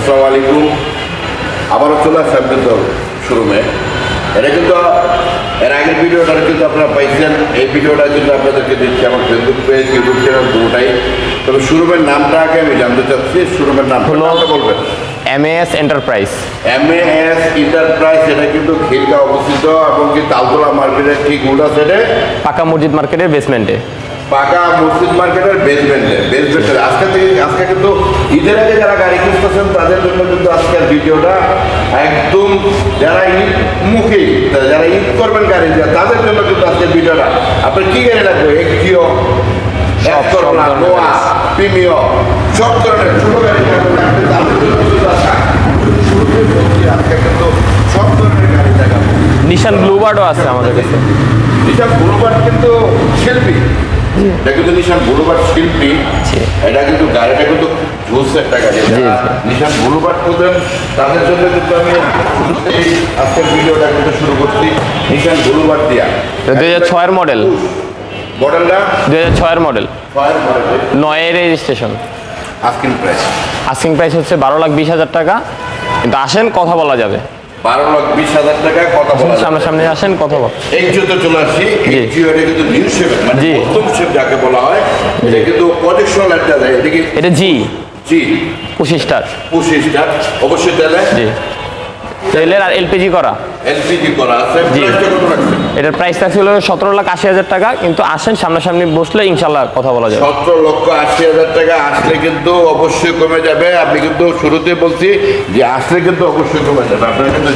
আসসালামু আলাইকুম। আবারও চলে আসছে আপনাদের শোরুমে। এটা কিন্তু এর আগের ভিডিওটা কিন্তু আপনারা পাইছেন। এই ভিডিওটা কিন্তু আপনাদেরকে দিচ্ছি আমার ফেসবুক পেজ, ইউটিউব চ্যানেল দুটোটাই। তবে শোরুমের নামটা আগে আমি জানতে চাচ্ছি। শোরুমের নাম বলবেন? MAS enterprise. MAS এন্টারপ্রাইজ, এটা কিন্তু খিলগাঁও অবস্থিত এবং কি তালতলা মার্কেটের ঠিক উল্টা সাইডে, পাকা মসজিদ মার্কেটের বেসমেন্টে। পাকা মসজিদ মার্কেটের বেসমেন্টে আজকে কিন্তু ঈদের আগে যারা গাড়ি কিনতেছেন তাদের জন্য কিন্তু আজকের ভিডিওটা একদম, যারা ঈদ মুখী, যারা ঈদ করবেন গাড়ি দিয়ে তাদের জন্য কিন্তু আজকের ভিডিওটা। আপনার কি গাড়ি লাগবে? এক্সিও, করোনা, নোয়া, প্রিমিও, সব ধরনের ছোট গাড়ি লাগবে তাদের জন্য কিন্তু আজকে কিন্তু সব ধরনের গাড়ি দেখাবো। নিশান ব্লুবার্ডও আছে আমাদের কাছে। নিশান ব্লুবার্ড কিন্তু শিল্পী, এটা কিন্তু নিশান ব্লুবার্ড শিল্পী। এটা কিন্তু গাড়িটা কিন্তু জোস একটা গাড়ি। নিশান ব্লুবার্ড করবেন তাদের জন্য কিন্তু আমি আজকের ভিডিওটা কিন্তু শুরু করছি নিশান ব্লুবার্ড দিয়া। 2006 মডেল। মডেলটা 2006 মডেল, 9 রেজিস্ট্রেশন। আস্কিং প্রাইস হচ্ছে 12,20,000 টাকা, কিন্তু আসেন কথা বলা যাবে। 12,20,000 টাকা কথা বলা যাবে। সামনে আসেন কথা বল। এক্সিওতে চলে আসি। এক্সিও এটা কিন্তু নিউ শেপ, মানে প্রথম শেপ যাকে বলা হয়। এটা কিন্তু প্রজেকশন লাইটটা দেয়। এটা জি 25 স্টার অবশ্যই তেলে। জি তেলের আর এলপিজি করা আছে। এটার প্রাইস ছিল 17,80,000 টাকা, কিন্তু আসেন সামনাসামনি বসলে ইনশাল্লাহ কথা বলা যাবে। 17,80,000 টাকা আসলে কিন্তু অবশ্যই কমে যাবে। আপনি কিন্তু শুরুতে বলছি যে আসলে কিন্তু অবশ্যই কমে যাবে। আপনারা কিন্তু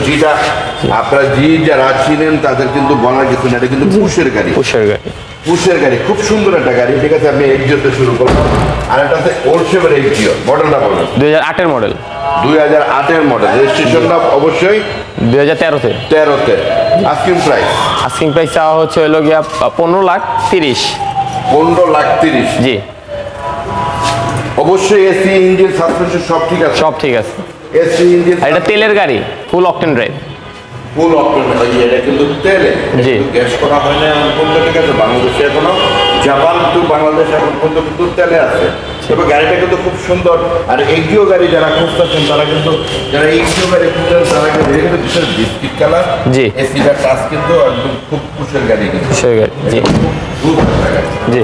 আপনারা যারা চিনেন তাদের কিন্তু বলার কিছু না। এটা কিন্তু পুশের গাড়ি, খুব সুন্দর একটা গাড়ি। ঠিক আছে, আপনি এক্সিওতে শুরু করলাম। আর একটা আছে ওল্ড শেপের এক্সিও। মডেলটা বলবেন? 2008 মডেল। 2008 মডেল। রেজিস্ট্রেশনটা অবশ্যই 2013-তে। আস্কিং প্রাইস চাওয়া হচ্ছে হলো গিয়া 15,30,000। 15,30,000। জি অবশ্যই এসি, ইঞ্জিন, সাসপেনশন সব ঠিক আছে। এসি ইঞ্জিন, এটা তেলের গাড়ি, ফুল অকটেন ড্রাইভ। এটা কিন্তু তেলে, জি গ্যাস করা হয় না এখন পর্যন্ত। ঠিক আছে, বাংলাদেশে এখনো, জাপান টু বাংলাদেশ এখন পর্যন্ত কিন্তু তেলে আছে। তবে গাড়িটা কিন্তু খুব সুন্দর। আর এগিও গাড়ি যারা খুঁজতেছেন তারা কিন্তু, যারা এগিও গাড়ি খুঁজছেন তারা কিন্তু বিশেষ বিস্কিট কালার। জি এসিটা কাজ কিন্তু একদম খুব খুশের গাড়ি। জি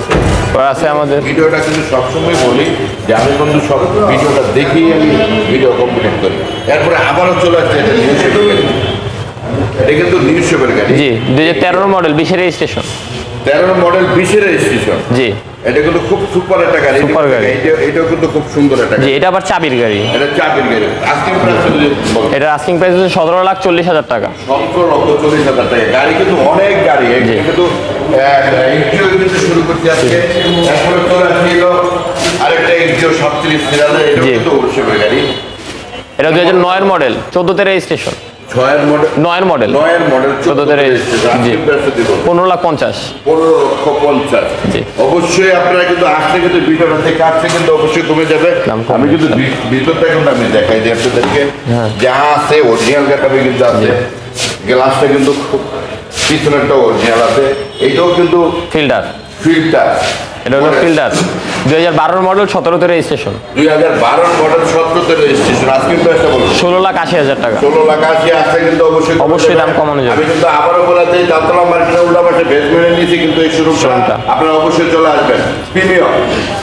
আছে আমাদের ভিডিওটা কিন্তু সবসময় বলি যে আমি কিন্তু সব ভিডিওটা দেখেই আমি ভিডিও কমপ্লিট করি। এরপরে আবারও চলে আসছে এটা নিউ শেপের গাড়ি। এটা কিন্তু নিউ শেপের গাড়ি। জি 2013 মডেল, 20 রেজিস্ট্রেশন। 13 model, 20 registration. জি এটা কিন্তু খুব সুপার একটা গাড়ি। এটাও কিন্তু খুব সুন্দর একটা গাড়ি। জি এটা আবার চাবির গাড়ি। এটা চাবির গাড়ি। আস্কিং প্রাইস হচ্ছে 17,40,000 টাকা। 17,40,000 টাকা। গাড়ি কিন্তু অনেক গাড়ি। কিন্তু শুরু করতে আজকে। এরপরে চলে আসছিল আরেকটা এক্সিও 37 সিরিয়ালের। এটা কিন্তু ওল্ড শেপের গাড়ি। এটা 2009 মডেল, 14তে রেজিস্ট্রেশন। 9 মডেল 14তে রেজিস্ট্রেশন। জি 15,50,000। 15,50,000। জি অবশ্যই আপনারা কিন্তু আসলে কিন্তু ভিডিওটা থেকে আসলে কিন্তু অবশ্যই কমে যাবে। আমি কিন্তু ভিতরটা কিন্তু আমি দেখাই দিই আপনাদেরকে। যা আছে অরিজিনাল গাড়ি কিন্তু আছে। গ্লাসটা কিন্তু খুব পিছনেরটা অরিজিনাল আছে। এইটাও কিন্তু ফিল্টার। এটা হলো ফিল্টার। 2012 মডেল, 17তে রেজিস্ট্রেশন। 2012 মডেল, 17তে রেজিস্ট্রেশন। আজকে প্রাইসটা বলুন? 16,80,000 টাকা। 16,80,000 আসলে কিন্তু অবশ্যই দাম কমানো যাবে। আমি কিন্তু আবারও বলে দিই, তালতলা মার্কেটের উল্টা পাশে বেসমেন্টের নিচে কিন্তু এই শোরুমটা। আপনারা অবশ্যই চলে আসবেন।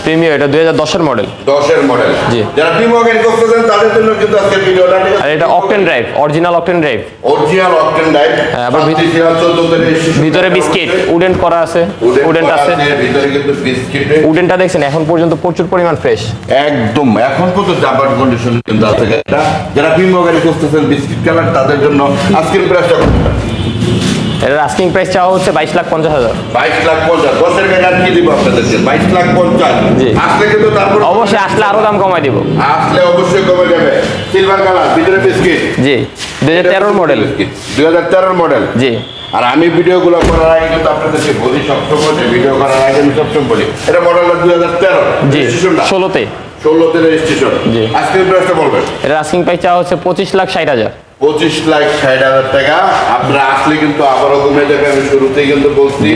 প্রিমিও এটা 2010 মডেল। 10 মডেল। জি যারা প্রিমিও গাড়ি করতেছেন তাদের জন্য কিন্তু আজকে ভিডিওটা। আর এটা octane drive, original octane drive. আবার ভিতরে বিস্কিট উডেন্ট করা আছে। উডেন্ট আছে ভিতরে কিন্তু বিস্কিট। উডেন্টটা দেখছেন এখন পর্যন্ত প্রচুর পরিমাণ ফ্রেশ। একদম এখন পর্যন্ত জাপান কন্ডিশন কিন্তু আছে। যারা প্রিমিও গাড়ি করতেছেন বিস্কিট কালার তাদের জন্য আজকের প্রাইসটা কত? এটার আস্কিং প্রাইস চাওয়া হচ্ছে 22,50,000। 22,50,000। 10-এর গাড়ি আর কি দিব আপনাদেরকে? 22,50,000। জি আসলে কিন্তু তারপর অবশ্যই আসলে আরো দাম কমাই দিব। আসলে অবশ্যই কমে যাবে। সিলভার কালার, ভিতরে বিস্কিট। জি 2013 মডেল। 2013 মডেল। জি আর আমি ভিডিওগুলো করার আগে কিন্তু আপনাদেরকে বলি সবসময়, ভিডিও করার আগে আমি সবসময় বলি এটা মডেলটা 2013। জি 16তে রেজিস্ট্রেশন। জি আজকের প্রাইসটা বলবেন? এটার আস্কিং প্রাইস চাওয়া হচ্ছে 25,60,000। 25,60,000 টাকা। আপনারা আসলে কিন্তু আবারও কমে যাবে। আমি শুরুতেই কিন্তু বলছি,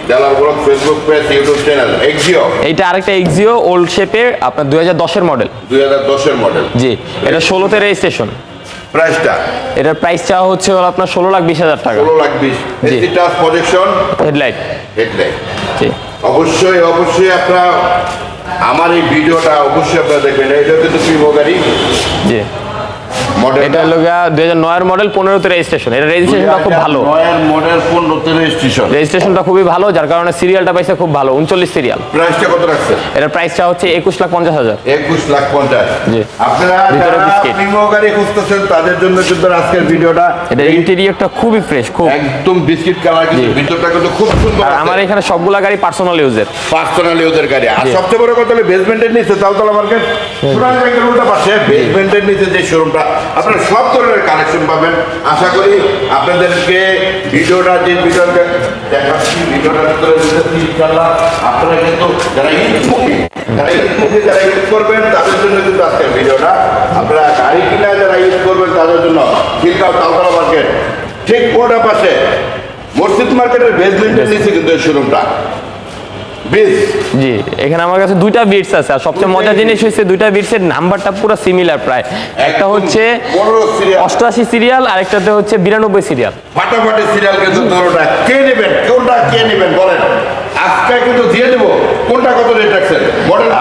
জেলার blog Facebook page, YouTube channel Axio. এইটা আরেকটা এক্সিও ওল্ড শেপের, আপনার 2010-এর মডেল। 2010-এর মডেল। জি, এটা 16তে রেজিস্ট্রেশন। প্রাইসটা, এটার প্রাইস চাওয়া হচ্ছে হলো আপনার 16,20,000 টাকা। 16,20,000। জি। AC touch projection, headlight. Headlight. জি অবশ্যই আপনারা আমার এই ভিডিওটা অবশ্যই আপনারা দেখবেন। এটা কিন্তু প্রিমো গাড়ি জি। মডেল। এটা হলো 2009-এর মডেল, 15তে রেজিস্ট্রেশন। এটা রেজিস্ট্রেশনটা খুব ভালো। 2009-এর মডেল, 15তে রেজিস্ট্রেশন। রেজিস্ট্রেশনটা খুবই ভালো, যার কারণে সিরিয়ালটা পাইছে খুব ভালো, 39 সিরিয়াল। প্রাইসটা কত রাখছে? এটার প্রাইসটা হচ্ছে 21,50,000। 21,50,000। জি। আপনারা ভিতরে যারা বিস্কিট। প্রিমো গাড়ি খুঁজতেছেন তাদের জন্য কিন্তু আজকের ভিডিওটা। এটা ইন্টেরিয়রটা খুবই ফ্রেশ, খুব। একদম বিস্কিট কালার, কিন্তু জি। ভিতরটা কিন্তু খুব সুন্দর। আর আমার এখানে সবগুলা গাড়ি পার্সোনাল ইউজের। পার্সোনাল ইউজের গাড়ি। আর জি। সবচেয়ে বড় কথা হলো বেসমেন্টের নিচে, তালতলা মার্কেট সুরান ব্যাংকের উল্টা পাশে বেসমেন্টের নিচে যে শোরুমটা, আপনারা সব ধরনের কালেকশন পাবেন। আশা করি আপনাদেরকে ভিডিওটা দেখাচ্ছি, ভিডিওটার ভিতরে দিতেছি ইনশাআল্লাহ। আপনারা কিন্তু যারা যারা ইউজ করবেন তাদের জন্য কিন্তু আজকের ভিডিওটা। আপনারা গাড়ি কিনা যারা ইউজ করবেন তাদের জন্য খিলগাঁও তালতলা মার্কেট ঠিক উল্টা পাশে মসজিদ মার্কেটের বেসমেন্টের নিচে কিন্তু এই শোরুমটা। জি, এখানে আমার কাছে দুইটা বিটস আছে। আর সবচেয়ে মজার জিনিস হচ্ছে দুইটা বিটসের নাম্বারটা পুরো সিমিলার প্রায়। একটা হচ্ছে 88 সিরিয়াল, আর একটাতে হচ্ছে 92 সিরিয়াল। ফাটাফাটি সিরিয়াল কিন্তু দুটোটা। কে নেবেন, কোনটা কে নেবেন বলেন? আজকে কিন্তু দিয়ে দেবো। কোনটা কত রেট রাখছেন? মডেল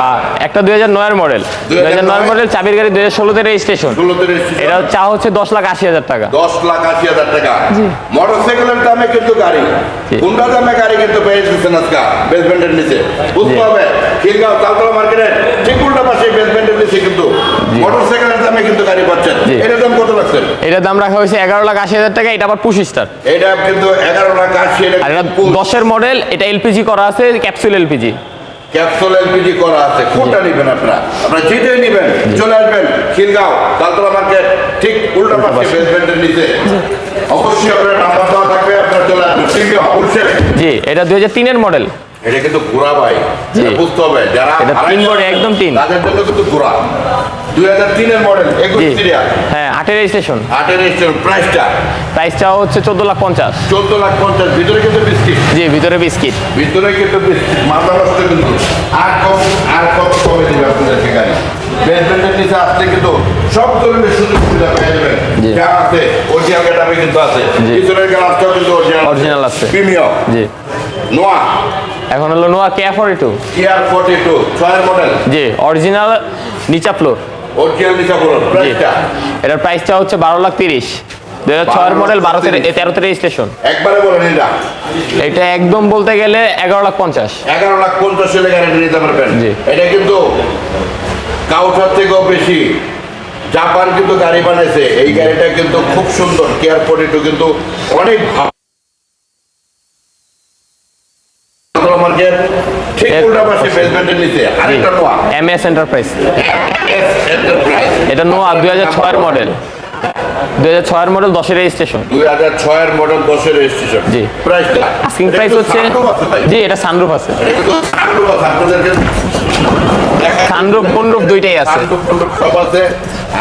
একটা 2009-এর মডেল, 2009-এর মডেল, চাবির গাড়ি, 2016-তে রেজিস্ট্রেশন। 16তে রেজিস্ট্রেশন। এটা চা হচ্ছে 10,80,000 টাকা। 10,80,000 টাকা। মোটরসাইকেলের দামে কিন্তু গাড়ি, জি। কোনটা দামে গাড়ি কিন্তু পেয়ে দিচ্ছেন আজকে বেসমেন্টের নিচে। বুঝতে জি। হবে খিলগাঁও তালতলা মার্কেটের ঠিক উল্টা পাশে বেসমেন্টের নিচে কিন্তু মোটরসাইকেলের দামে কিন্তু গাড়ি পাচ্ছেন। জি। এটার দাম কত রাখছেন? এটার দাম রাখা হয়েছে 11,80,000 টাকা। এটা আবার পুশ স্টার। এটা কিন্তু 11,80,000 আর টাকা। এটা 10-এর মডেল, এটা এলপিজি করা আছে, ক্যাপসুল এলপিজি। ক্যাপসুল এলপিজি করা আছে। কোনটা নেবেন আপনারা? আপনারা যেটাই নেবেন চলে আসবেন খিলগাঁও তালতলা মার্কেট ঠিক উল্টা পাশে বেসমেন্টের নিচে। অবশ্যই আপনার নাম্বার দেওয়া থাকবে, আপনারা চলে আসবেন। অবশ্যই। জি, এটা 2003-এর মডেল। এটা কিন্তু ঘোড়া ভাই, জি। এটা বুঝতে হবে যারা এটা তিন হারাই বডি, যাবেন, একদম তিন। তাদের জন্য কিন্তু ঘোড়া। 2003-এর মডেল, 21 জি, সিরিয়াল, হ্যাঁ, 8-এর রেজিস্ট্রেশন। 8-এর রেজিস্ট্রেশন। প্রাইসটা প্রাইসটা হচ্ছে 14,50,000। 14,50,000। ভিতরে কিন্তু বিস্কিট, জি, ভিতরে বিস্কিট। ভিতরে কিন্তু বিস্কিট, মাথা নষ্ট কিন্তু। আর কত কমে দিবে আপনাদেরকে গাড়ি? বেসমেন্টের নিচে আসলে কিন্তু সব ধরনের সুযোগ সুবিধা পেয়ে যাবেন। জি। যা আছে অরিজিনাল গেটআপে কিন্তু আছে। জি। পিছনের গ্লাসটাও কিন্তু অরিজিনাল আছে। প্রিমিয়াম। জি, নোয়া এখন হলো নোয়া KIA42। কিয়ার 42 6-এর মডেল, জি, অরিজিনাল নিচা ফ্লোর। অরিজিনাল নিচা বলুন। জি, প্রাইসটা এটার প্রাইসটা হচ্ছে 12,30,000। 2006-এর মডেল, 13তে রেজিস্ট্রেশন। একবারে বলেন এটা। এটা একদম বলতে গেলে 11,50,000। 11,50,000 গ্যারান্টি নিতে পারবেন। জি। এটা কিন্তু কাউটার থেকেও বেশি জাপান কিন্তু গাড়ি বানাইছে। এই গাড়িটা কিন্তু খুব সুন্দর। কেয়ার 42 কিন্তু অনেক ভালো। মার্কেট ঠিক উল্টা পাশে বেসমেন্টের নিচে আরেকটা নোয়া MS এন্টারপ্রাইজ। এন্টারপ্রাইজ। এটা নোয়া 2006-এর মডেল, 2006-এর মডেল, 10-এর রেজিস্ট্রেশন। 2006-এর মডেল, 10-এর রেজিস্ট্রেশন। জি। প্রাইসটা আস্কিং প্রাইস হচ্ছে, জি, এটা সানরুফ আছে। আপনাদেরকে সানরুফ কোনরুফ দুইটাই আছে। সব আছে।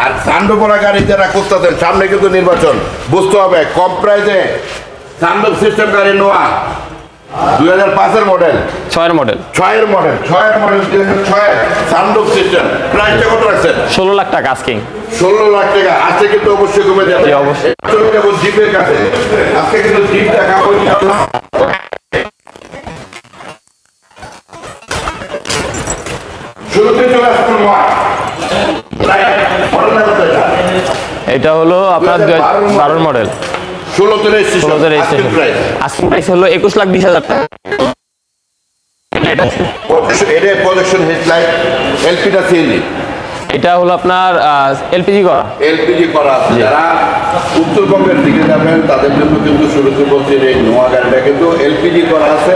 আর সান্ডুপোলা গাড়ি যারা খুঁজতেছেন, সামনে কিন্তু নির্বাচন, বুঝতে হবে কম প্রাইসে সান্ডুপ সিস্টেম গাড়ি নোয়া 2005-এর মডেল, 6-এর মডেল, 6-এর মডেল 2006 সান্ডুপ সিস্টেম। প্রাইসটা কত রাখছেন? 16 লাখ টাকা আস্কিং। 16 লাখ টাকা। আজকে কিন্তু অবশ্যই কমে যাবে। জি, অবশ্যই। চলে যাবো জিপের কাছে। আজকে কিন্তু জিপ দেখাবো ইনশাআল্লাহ। শুরুতে চলে আসুন নোয়া। এটা হলো আপনার 2012-এর মডেল, 16তে রেজিস্ট্রেশন। 16তে রেজিস্ট্রেশন। আস্কিং প্রাইস হলো 21,20,000 টাকা। এটা প্রজেকশন হেডলাইট, এলপিটা সিএনজি। এটা হলো আপনার এলপিজি করা। এলপিজি করা আছে। যারা উত্তরবঙ্গের দিকে যাবেন তাদের জন্য কিন্তু শুরুতে বলছি এই নোয়া গাড়িটা কিন্তু এলপিজি করা আছে।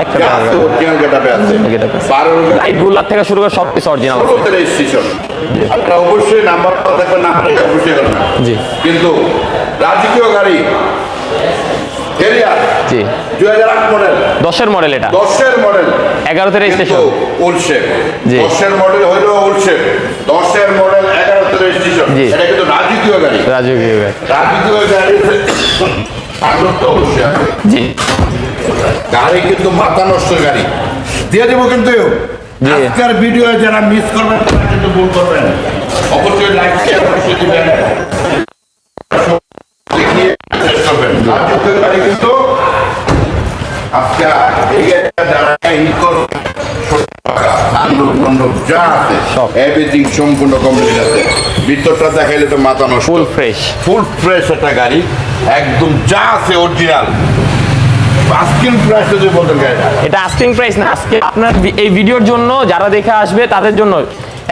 একটা অরিজিনাল গেটআপে আছে। 12 লাইটগুলার থেকে শুরু করে সবকিছু অরিজিনাল আছে। 16তে রেজিস্ট্রেশন। আপনারা অবশ্যই নাম্বার থাকবে, না অবশ্যই করবেন। জি, কিন্তু রাজকীয় গাড়ি ক্যারিয়ার, জি, 2008 মডেল, 10-এর মডেল, এটা 10-এর মডেল, 11তে রেজিস্ট্রেশন। ওলশেপ। জি। 10-এর মডেল হইলো ওলশেপ, 10-এর মডেল, 11তে রেজিস্ট্রেশন। জি। এটা কিন্তু রাজকীয় রাজকীয় গাড়ি। রাজকীয় গাড়ি। রাজকীয় গাড়ি সানরুফ তো অবশ্যই আছে। জি গাড়ি কিন্তু মাথা নষ্ট গাড়ি দিয়ে দেবো কিন্তু জি। আজকের ভিডিও যারা মিস করবেন তারা কিন্তু ভুল করবেন, অবশ্যই লাইক শেয়ার অবশ্যই দিবেন, দেখিয়ে শেষ করবেন। রাজকীয় গাড়ি কিন্তু আজকে এই গাড়িটা যারা ই করবে যা আছে সব। এভরিথিং সম্পূর্ণ কমপ্লিট আছে। ভিতরটা দেখাইলে তো মাথা নষ্ট। Full fresh. ফুল ফ্রেশ একটা গাড়ি, একদম যা আছে অরিজিনাল। আস্কিং প্রাইস যদি বলতেন গাড়িটা, এটা আস্কিং প্রাইস না, আজকে আপনার এই ভিডিওর জন্য যারা দেখে আসবে তাদের জন্য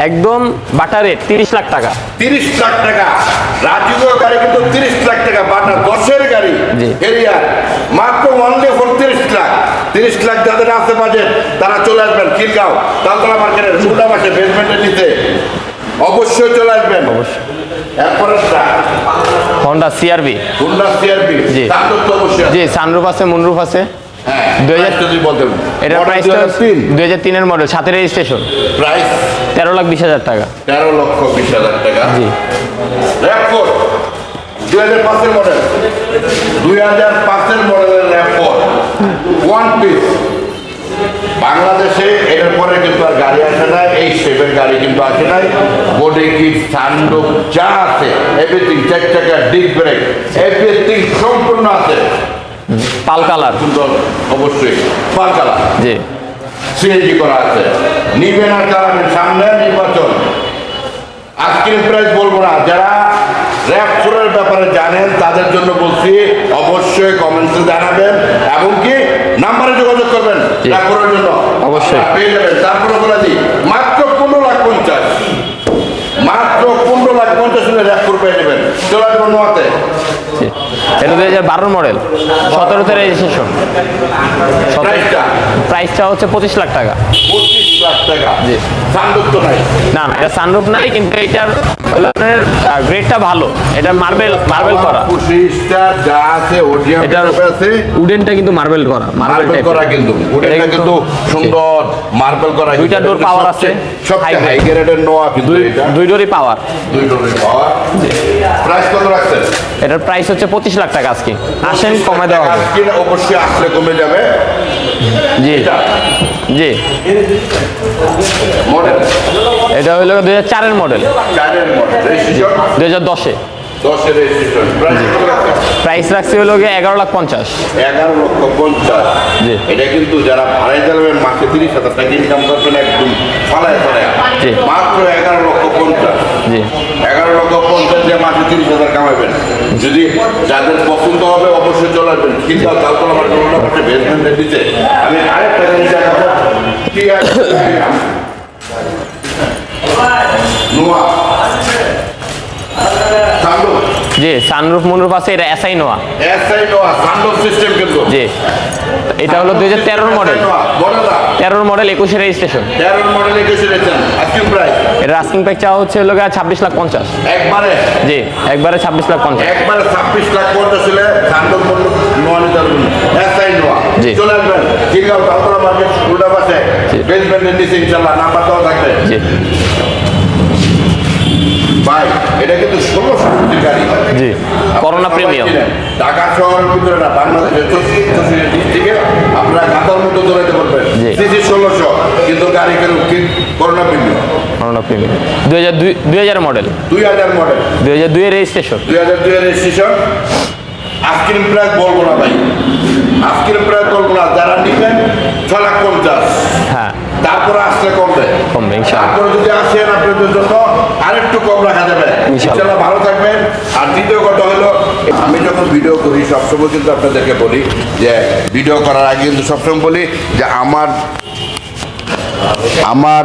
একদম বাটা রেট 30 লাখ টাকা। 30 লাখ টাকা রাজকীয় গাড়ি কিন্তু 30 লাখ টাকা বাটা 10-এর গাড়ি জি। এরিয়ার মাত্র অনলি ফর 30 লাখ। 30 লাখ যাদের আছে বাজেট তারা চলে আসবেন খিলগাঁও তালতলা মার্কেটের সুলনা মাসে বেসমেন্টের নিচে, অবশ্যই চলে আসবেন। এরপরে হন্ডা সিআরভি। হুন্ডা সিআরভি জি। সানরুফ তো অবশ্যই আছে। জি সানরুফ আছে, মুনরুফ আছে। হ্যাঁ 2000 যদি বলতেন এটার Model প্রাইসটা 2003 2003 এর মডেল, সাথে রেজিস্ট্রেশন। প্রাইস 13,20,000 টাকা। 13,20,000 টাকা। জি র্যাপ4 2005 এর মডেল, 2005 এর মডেলের র্যাপ4 ওয়ান পিস। বাংলাদেশে এটার পরে কিন্তু আর গাড়ি আসে নাই, এই শেপের গাড়ি কিন্তু আসে নাই। বডি কিট সানরুফ যা আছে এভরিথিং, 4 চাকা ডিস্ক ব্রেক এভরিথিং সম্পূর্ণ আছে। পাল কালার। সুন্দর অবশ্যই পাল কালার। জি সিএনজি করা আছে। নিবেন আর চালাবেন, সামনে নির্বাচন। আজকের প্রাইস বলবো না, যারা র্যাপ4 এর ব্যাপারে জানেন তাদের জন্য বলছি, অবশ্যই কমেন্টসে জানাবেন এবং কি নাম্বারে যোগাযোগ করবেন র্যাপ4 এর জন্য অবশ্যই। আপনারা পেয়ে যাবেন। তারপরে বলে দিই মাত্র 15,50,000, মাত্র 15,50,000 হলে র্যাপ4 পেয়ে যাবেন। চলে আসবেন নোয়াতে। জি। এটা 2012 মডেল, 17তে রেজিস্ট্রেশন। প্রাইসটা প্রাইসটা হচ্ছে 25 লাখ টাকা। 25 লাখ টাকা। জি। সানরুফ তো নাই। না না, এটা সানরুফ নাই, কিন্তু এটার গ্রেডটা ভালো। এটা মার্বেল করা। 25টা যা আছে অরিজিনাল এটার আছে। উডেনটা কিন্তু মার্বেল করা, মার্বেল করা কিন্তু ওটা কিন্তু সুন্দর মার্বেল করা। দুইটা ডোর পাওয়ার আছে, সবচেয়ে হাই গ্রেডের নোয়া কিন্তু এটা। দুই ডোরই পাওয়ার। দুই ডোরের পাওয়ার। প্রাইস কত রাখছেন? এটার প্রাইস হচ্ছে 25 লাখ টাকা। আজকে আসেন, কমে দেওয়া হবে। আজকে অবশ্যই আসলে কমে যাবে। জি জি। মডেল এটা হলো 2004 এর মডেল, 4 এর মডেল, রেজিস্ট্রেশন 2010-এ। 10 এর রেজিস্ট্রেশন। প্রাইস কত রাখছেন? প্রাইস রাখছে হলো 11,50,000। 11,50,000। জি। এটা কিন্তু যারা ভাড়ায় চালাবেন মাসে 30,000 টাকা ইনকাম করবেন একদম ফালায় ফালায়। জি। মাত্র 11,50,000। জি 11,50,000 দিয়ে মাসে 30,000 কামাবেন। যদি যাদের পছন্দ হবে অবশ্যই চলে আসবেন। কিন্তু তালতলা আমার টোলটা পাশে বেসমেন্টের নিচে। আমি আরেকটা জিনিস দেখাবো। নোয়া সানরুফ, জি সানরুফ মুনরুফ আছে। এটা এসআই নোয়া। এসআই নোয়া সানরুফ সিস্টেম কিন্তু। জি এটা হলো 2013 মডেল, মডেলটা 13 মডেল, 21-এ রেজিস্ট্রেশন। 13 মডেল 21 রেখেছেন। আজকের প্রাইস এর আস্কিং প্রাইস চাওয়া হচ্ছে হলো 26,50,000। একবারে জি একবারে 26,50,000। একবারে 26,50,000 ছিল সানরুফ নোয়া নিতে পারবেন। এসআই নোয়া জি। চলে আসবেন খিলগাঁও তালতলা মার্কেট উল্টা পাশে জি। বেসমেন্টের নিচে ইনশাআল্লাহ নাম্বার দেওয়া থাকবে। জি ভাই এটা কিন্তু 1600 সিসির গাড়ি। জি করোনা আপনারা সবাই প্রিমিয়াম। চিনেন। ঢাকা শহরের ভিতরে না, বাংলাদেশের 64 ডিস্ট্রিক্টে আপনারা গাতার মতো দৌড়াইতে পারবেন। জি। সিসি 1600 কিন্তু গাড়ি কেন corona premium. Corona premium 2000 model, 2000 model, 2002 এর রেজিস্ট্রেশন। 2002 এর রেজিস্ট্রেশন। আজকের প্রাইস বলবো না ভাই, আজকের প্রাইস বলবো না। যারা নিবেন 6,50,000, হ্যাঁ তারপরে আসলে কমবে। কমবে ইনশাআল্লাহ। তারপরে যদি আসেন আপনাদের জন্য আরেকটু কম রাখা যাবে। ইনশাআল্লাহ ভালো থাকবেন। আর দ্বিতীয় কথা হলো, আমি যখন ভিডিও করি সবসময় কিন্তু আপনাদেরকে বলি যে ভিডিও করার আগে কিন্তু সবসময় বলি যে আমার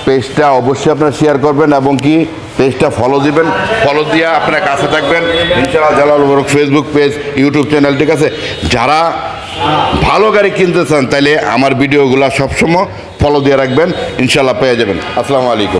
পেজটা অবশ্যই আপনারা শেয়ার করবেন এবং কি পেজটা ফলো দিবেন। ফলো দিয়ে আপনারা কাছে থাকবেন ইনশাআল্লাহ। জালাল মোবারক ফেসবুক পেজ, ইউটিউব চ্যানেল, ঠিক আছে। যারা ভালো গাড়ি কিনতে চান তাহলে আমার ভিডিওগুলো সবসময় ফলো দিয়ে রাখবেন, ইনশাআল্লাহ পেয়ে যাবেন। আসসালামু আলাইকুম।